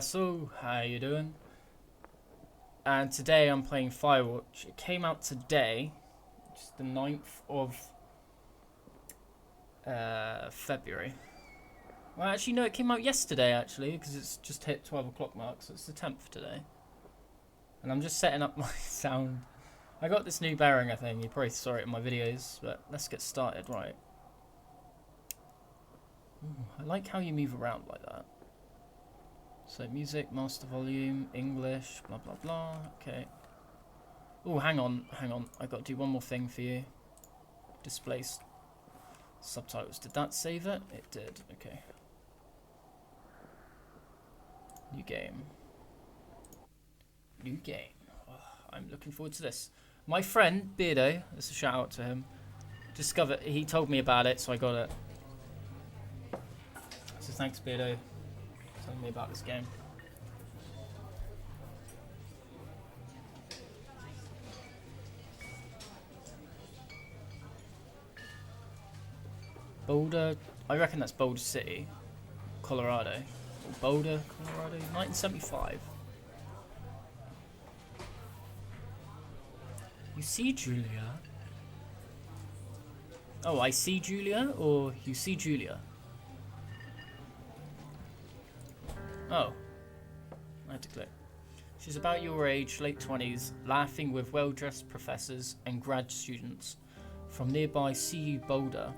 DBessell, how you doing? And today I'm playing Firewatch. It came out today, which is the 9th of February. Well, actually, no, it came out yesterday, actually, because it's just hit 12 o'clock mark, so it's the 10th today. And I'm just setting up my sound. I got this new bearing, I think. You probably saw it in my videos, but let's get started, right. Ooh, I like how you move around like that. So music, master volume, English, blah blah blah. Okay. Oh, hang on. I got to do one more thing for you. Display subtitles. Did that save it? It did. Okay. New game. Oh, I'm looking forward to this. My friend Beardo, that's a shout out to him. He told me about it, so I got it. So thanks, Beardo, telling me about this game. Boulder, I reckon that's Boulder City, Colorado. Or Boulder, Colorado, 1975. You see Julia? Oh, I see Julia, or you see Julia? Oh, I had to click. She's about your age, late 20s, laughing with well-dressed professors and grad students from nearby CU Boulder.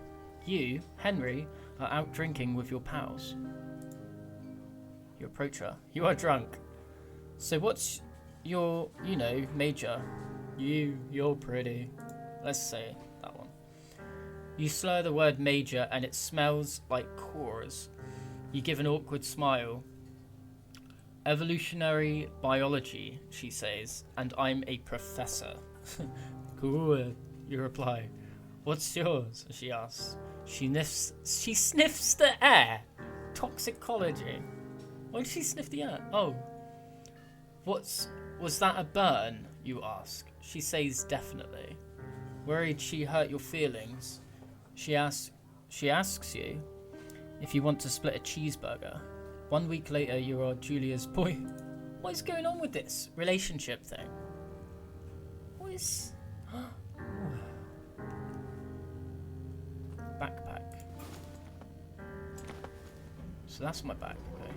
You, Henry, are out drinking with your pals. You approach her. You are drunk. So what's your, major? You're pretty. Let's say that one. You slur the word major and it smells like cores. You give an awkward smile. Evolutionary biology, she says, and I'm a professor. Cool, you reply. What's yours? She asks. She sniffs the air. Toxicology. Why did she sniff the air? Oh. Was that a burn? You ask. She says definitely. Worried she hurt your feelings, she asks you if you want to split a cheeseburger. 1 week later, you are Julia's boy. What is going on with this relationship thing? What is... Backpack. So that's my bag, okay.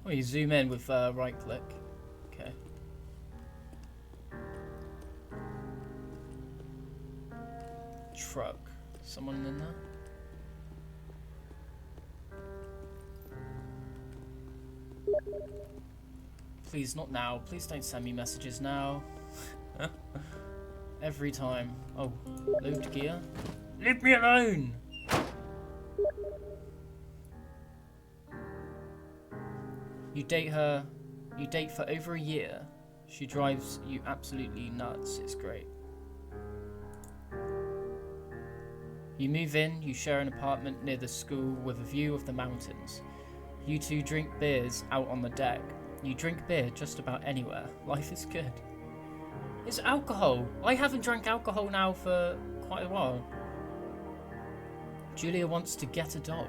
Oh, you zoom in with right click. Okay. Truck. Someone in there? Please, not now. Please don't send me messages now. Every time. Oh, load gear. Leave me alone! You date her. You date for over a year. She drives you absolutely nuts. It's great. You move in. You share an apartment near the school with a view of the mountains. You two drink beers out on the deck. You drink beer just about anywhere. Life is good. It's alcohol. I haven't drank alcohol now for quite a while. Julia wants to get a dog.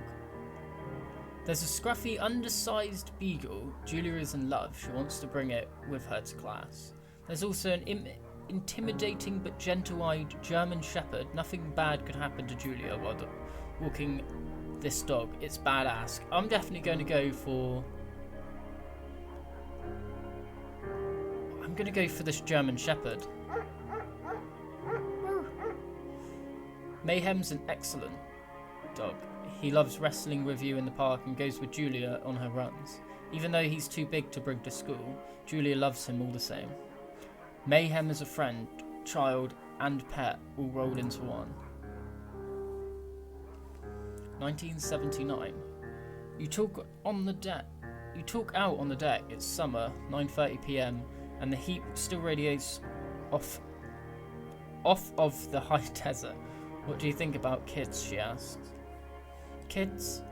There's a scruffy, undersized beagle. Julia is in love. She wants to bring it with her to class. There's also an intimidating but gentle-eyed German shepherd. Nothing bad could happen to Julia while walking this dog. It's badass. I'm definitely going to go for... I'm going to go for this German shepherd. Mayhem's an excellent dog. He loves wrestling with you in the park and goes with Julia on her runs. Even though he's too big to bring to school, Julia loves him all the same. Mayhem is a friend, child, and pet all rolled into one. 1979. You talk out on the deck. It's summer, 9:30 p.m. and the heat still radiates off of the high desert. What do you think about kids? She asks. Kids?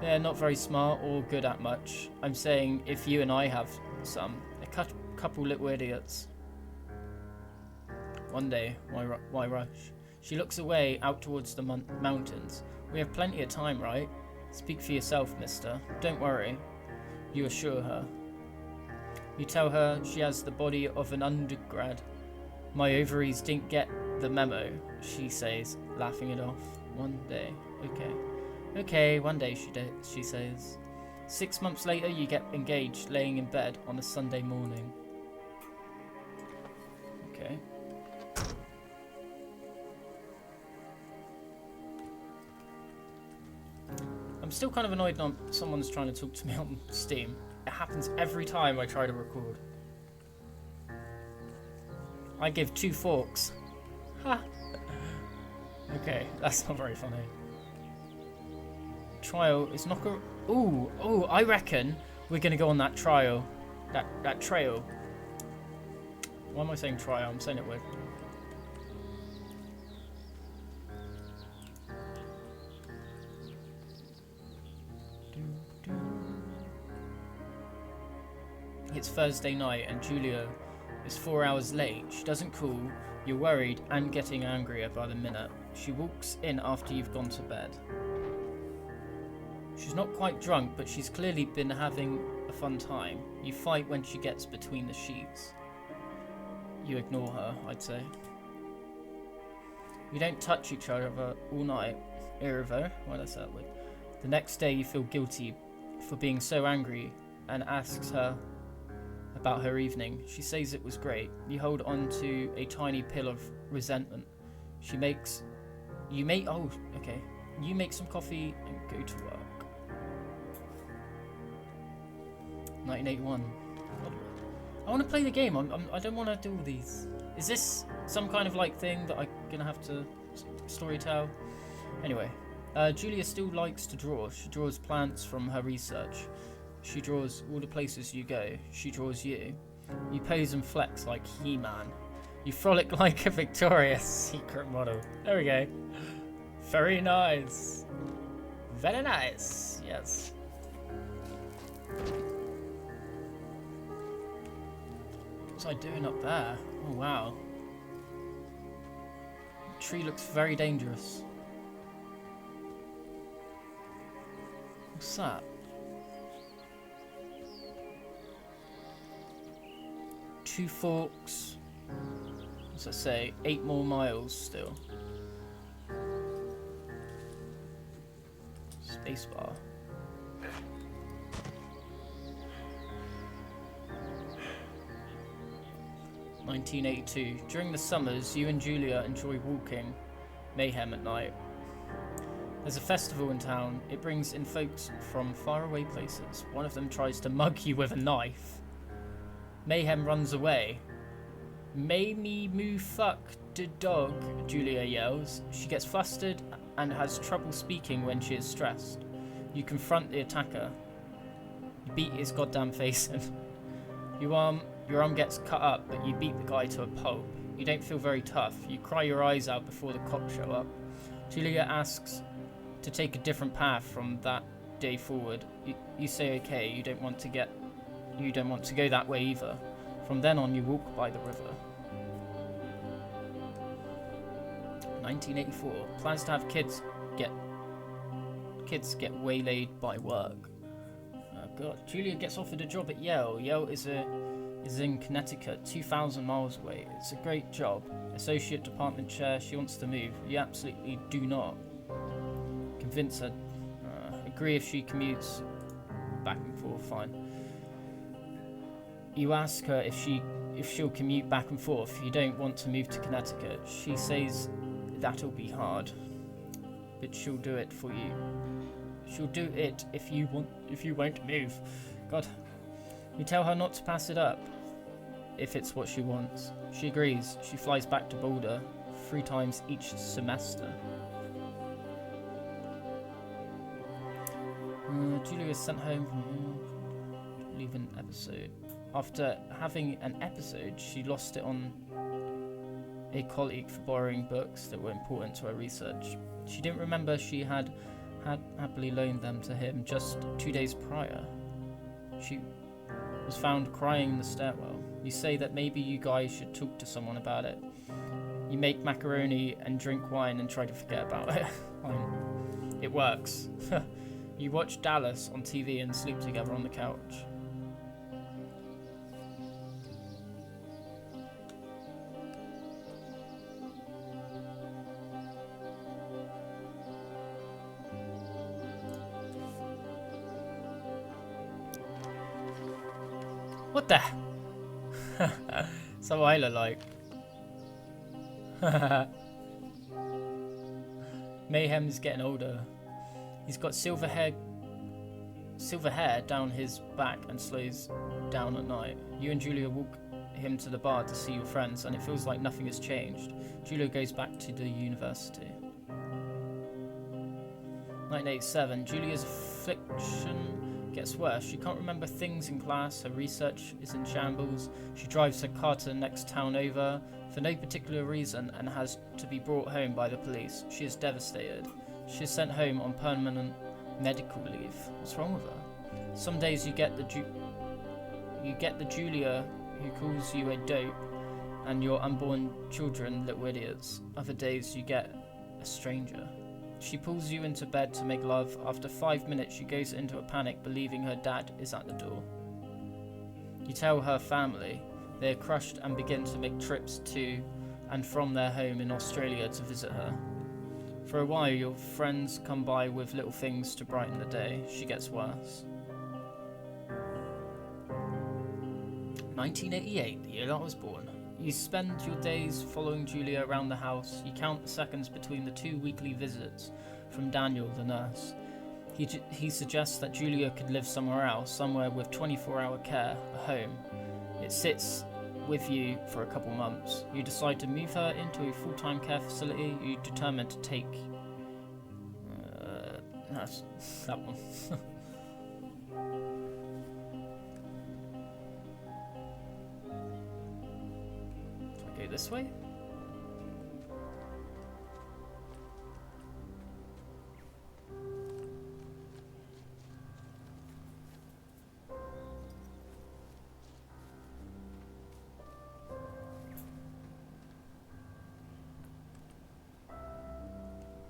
They're not very smart or good at much. I'm saying if you and I have some, a couple little idiots. One day, why rush? She looks away, out towards the mountains. We have plenty of time, right? Speak for yourself, mister. Don't worry. You assure her. You tell her she has the body of an undergrad. My ovaries didn't get the memo, she says, laughing it off. One day. Okay. Okay, one day, she says. 6 months later, you get engaged, laying in bed on a Sunday morning. Okay. I'm still kind of annoyed that someone's trying to talk to me on Steam. It happens every time I try to record. I give 2 forks. Ha! Okay, that's not very funny. Trial is not gonna... Ooh, I reckon we're gonna go on that trial. That trail. Why am I saying trial? I'm saying it weird. It's Thursday night and Julia is 4 hours late. She doesn't call. You're worried and getting angrier by the minute. She walks in after you've gone to bed. She's not quite drunk, but she's clearly been having a fun time. You fight when she gets between the sheets. You ignore her, I'd say. You don't touch each other all night. Irrevo, why did I say that way? The next day you feel guilty for being so angry and asks her about her evening. She says it was great. You hold on to a tiny pill of resentment. You make some coffee and go to work. 1981. God. I want to play the game. I don't want to do all these. Is this some kind of like thing that I'm gonna have to story tell? Anyway, Julia still likes to draw. She draws plants from her research. She draws all the places you go. She draws you. You pose and flex like He-Man. You frolic like a Victoria's Secret model. There we go. Very nice. Very nice. Yes. What's I doing up there? Oh wow. The tree looks very dangerous. What's that? Two forks. What's that say? 8 more miles still. Spacebar. (1982). During the summers, you and Julia enjoy walking Mayhem at night. There's a festival in town. It brings in folks from faraway places. One of them tries to mug you with a knife. Mayhem runs away. "May me moo fuck the dog," Julia yells. She gets flustered and has trouble speaking when she is stressed. You confront the attacker. You beat his goddamn face in. Your arm gets cut up, but you beat the guy to a pulp. You don't feel very tough. You cry your eyes out before the cops show up. Julia asks to take a different path from that day forward. You say okay. You don't want to go that way either. From then on, you walk by the river. 1984. Plans to have kids get waylaid by work. Oh god. Julia gets offered a job at Yale. Yale is in Connecticut, 2,000 miles away. It's a great job. Associate department chair. She wants to move. You absolutely do not. Convince her. Agree if she commutes back and forth. Fine. You ask her if she'll commute back and forth. You don't want to move to Connecticut. She says that'll be hard, but she'll do it for you. She'll do it if you won't move. God. You tell her not to pass it up if it's what she wants. She agrees. She flies back to Boulder 3 times each semester. Julia is sent home from leave an episode. After having an episode, she lost it on a colleague for borrowing books that were important to her research. She didn't remember she had happily loaned them to him just 2 days prior. She was found crying in the stairwell. You say that maybe you guys should talk to someone about it. You make macaroni and drink wine and try to forget about it. It works. You watch Dallas on TV and sleep together on the couch. What the? So I look like. Mayhem's getting older. He's got silver hair down his back and slows down at night. You and Julia walk him to the bar to see your friends, and it feels like nothing has changed. Julia goes back to the university. 1987. Julia's affliction gets worse. She can't remember things in class. Her research is in shambles. She drives her car to the next town over for no particular reason and has to be brought home by the police. She is devastated. She is sent home on permanent medical leave. What's wrong with her? Some days you get the Julia who calls you a dope and your unborn children little idiots. Other days you get a stranger. She pulls you into bed to make love. After 5 minutes, she goes into a panic, believing her dad is at the door. You tell her family. They are crushed and begin to make trips to and from their home in Australia to visit her. For a while, your friends come by with little things to brighten the day. She gets worse. 1988, the year I was born. You spend your days following Julia around the house. You count the seconds between the 2 weekly visits from Daniel, the nurse. He suggests that Julia could live somewhere else, somewhere with 24-hour care, a home. It sits with you for a couple months. You decide to move her into a full-time care facility. You determine to take... that's that one. Go this way?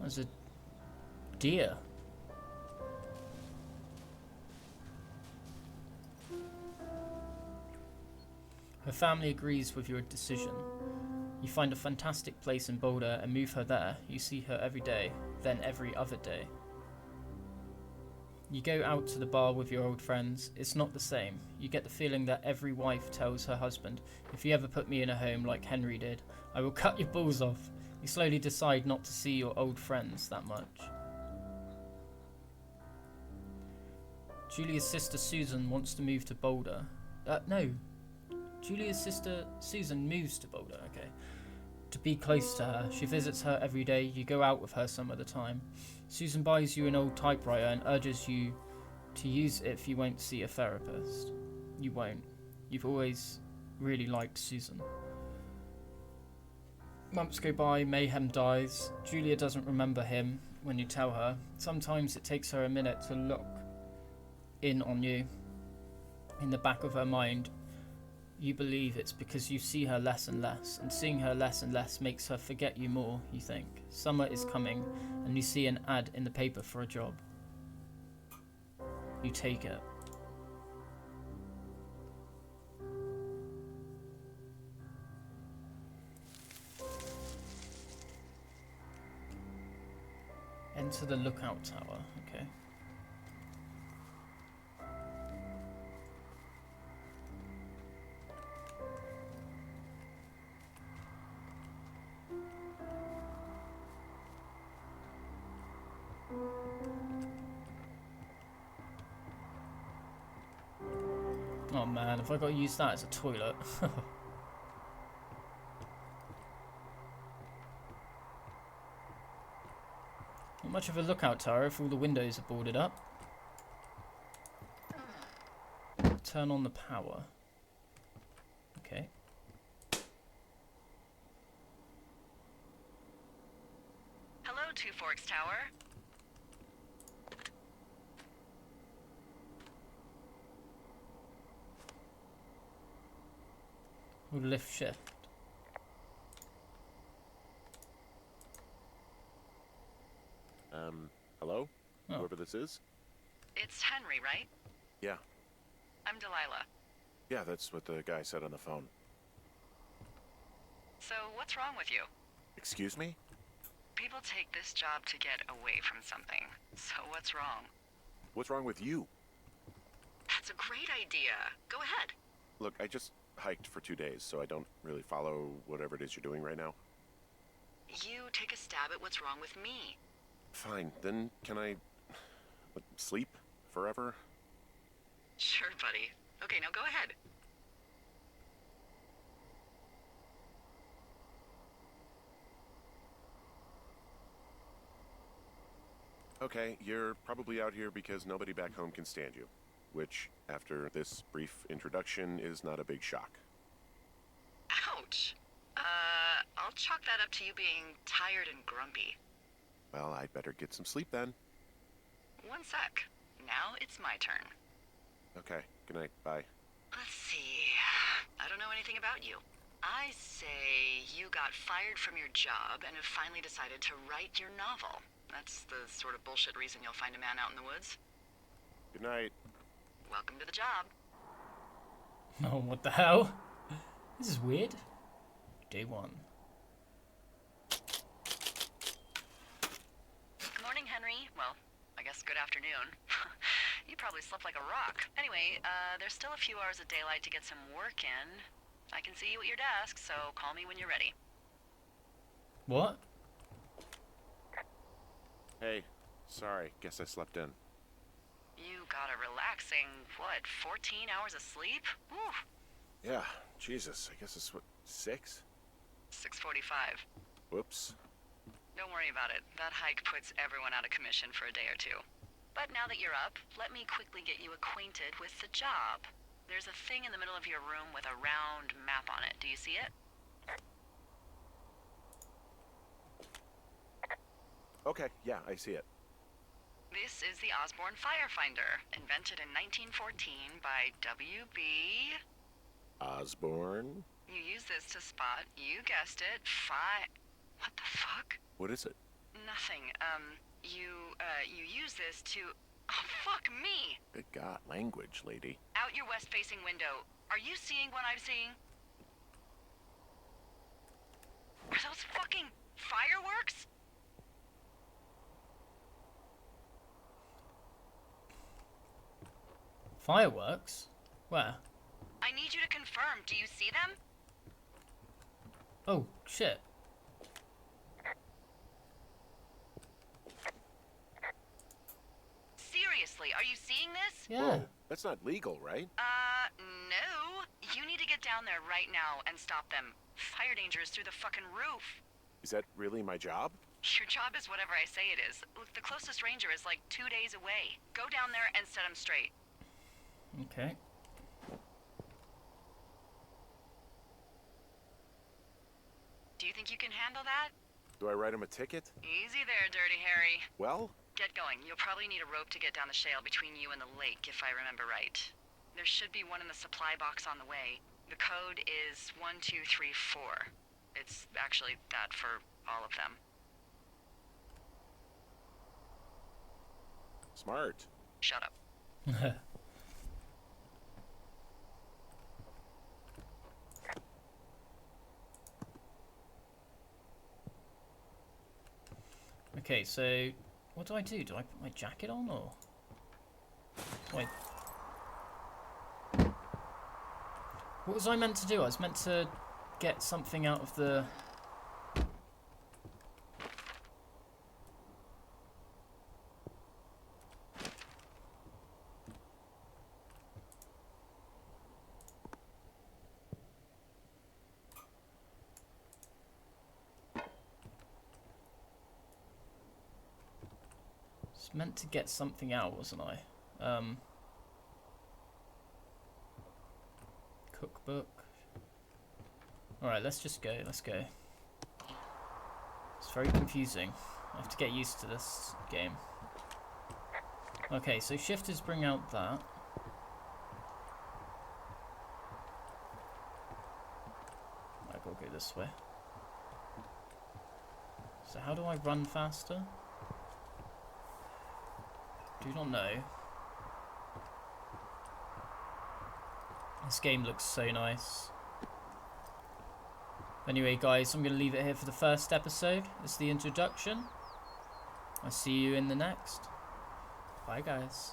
There's a deer. Her family agrees with your decision. You find a fantastic place in Boulder and move her there. You see her every day, then every other day. You go out to the bar with your old friends. It's not the same. You get the feeling that every wife tells her husband, if you ever put me in a home like Henry did, I will cut your balls off. You slowly decide not to see your old friends that much. Julia's sister Susan wants to move to Boulder. No. Julia's sister Susan moves to Boulder, okay. To be close to her. She visits her every day. You go out with her some of the time. Susan buys you an old typewriter and urges you to use it if you won't see a therapist. You won't. You've always really liked Susan. Months go by, Mayhem dies. Julia doesn't remember him when you tell her. Sometimes it takes her a minute to look in on you. In the back of her mind, you believe it's because you see her less and less, and seeing her less and less makes her forget you more, you think. Summer is coming, and you see an ad in the paper for a job. You take it. Enter the lookout tower, okay. Oh man, have I got to use that as a toilet? Not much of a lookout tower if all the windows are boarded up. Turn on the power. Okay. Hello, Two Forks Tower. We'll lift shift. Hello? Oh. Whoever this is? It's Henry, right? Yeah. I'm Delilah. Yeah, that's what the guy said on the phone. So, what's wrong with you? Excuse me? People take this job to get away from something. So, what's wrong? What's wrong with you? That's a great idea. Go ahead. Look, I just hiked for 2 days, so I don't really follow whatever it is you're doing right now. You take a stab at what's wrong with me. Fine, then can I sleep forever? Sure, buddy. Okay, now go ahead. Okay, you're probably out here because nobody back home can stand you. Which, after this brief introduction, is not a big shock. Ouch. I'll chalk that up to you being tired and grumpy. Well, I'd better get some sleep then. One sec. Now it's my turn. Okay, good night, bye. Let's see. I don't know anything about you. I say you got fired from your job and have finally decided to write your novel. That's the sort of bullshit reason you'll find a man out in the woods. Good night. Welcome to the job. Oh, what the hell? This is weird. Day 1. Good morning, Henry. Well, I guess good afternoon. You probably slept like a rock. Anyway, there's still a few hours of daylight to get some work in. I can see you at your desk, so call me when you're ready. What? Hey, sorry, guess I slept in. You got a relaxing, 14 hours of sleep? Whew. Yeah, Jesus, I guess it's what, 6? 6:45. Whoops. Don't worry about it. That hike puts everyone out of commission for a day or two. But now that you're up, let me quickly get you acquainted with the job. There's a thing in the middle of your room with a round map on it. Do you see it? Okay, yeah, I see it. This is the Osborne Firefinder, invented in 1914 by W.B. Osborne? You use this to spot, you guessed it, What the fuck? What is it? Nothing. You use this to... Oh, fuck me! Good God, language, lady. Out your west-facing window. Are you seeing what I'm seeing? Are those fucking fireworks? Fireworks? Where? I need you to confirm. Do you see them? Oh, shit. Seriously, are you seeing this? Yeah. Whoa, that's not legal, right? No. You need to get down there right now and stop them. Fire danger is through the fucking roof. Is that really my job? Your job is whatever I say it is. Look, the closest ranger is like 2 days away. Go down there and set him straight. Okay. Do you think you can handle that? Do I write him a ticket? Easy there, Dirty Harry. Well, Get going. You'll probably need a rope to get down the shale between you and the lake, if I remember right. There should be one in the supply box on the way. The code is 1234. It's actually that for all of them. smart. Shut up. Okay, so what do I do? Do I put my jacket on or? Wait. What was I meant to do? I was meant to get something out of the... I was meant to get something out, wasn't I? Cookbook. Alright, let's just go. Let's go. It's very confusing. I have to get used to this game. Okay, so shifters bring out that. I gotta go this way. So how do I run faster? Do not know. This game looks so nice. Anyway, guys, I'm going to leave it here for the first episode. It's the introduction. I'll see you in the next. Bye, guys.